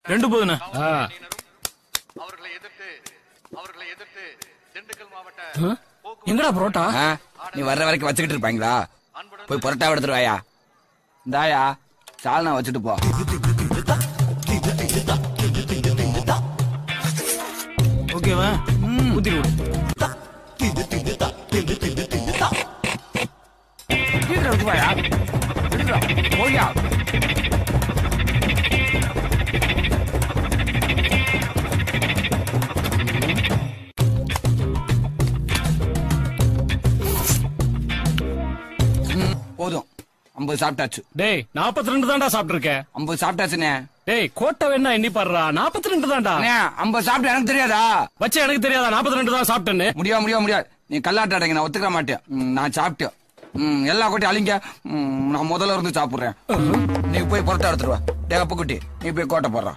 2 போதுண்ணே. எங்கடா புரோட்டா? நீ வர்ற வரைக்கும் வச்சுக்கிட்டு இருப்பாங்களா? போய் புரோட்டா எடுத்துட்டு வாயா. இந்தாயா சால்னா வச்சுட்டு போ. ஓகேவா? ஊத்திரு. போயா போதும். 50 சாப்பிட்டாச்சு. டேய் 42 தான்டா சாப்பிட்டு இருக்க. 50 சாப்பிட்டாச்சுனே. டேய் கோட்டை வேணா எண்ணி பாடுறா. 42 தான்டா. 50 சாப்பிட்டு எனக்கு தெரியாதா? வச்ச எனக்கு தெரியாதா 42 தான் சாப்பிட்டேன்னு? முடியாது. நீ கல்லாட்டாடங்க, நான் ஒத்துக்க மாட்டேன். நான் சாப்பிட்டேன். எல்லா கொட்டி அழிங்க. நான் முதல்ல இருந்து சாப்பிடுறேன். நீ போய் புரோட்டா எடுத்துட்டு வா. டேய் அப்ப குட்டி, நீ போய் கோட்டை போடுறா.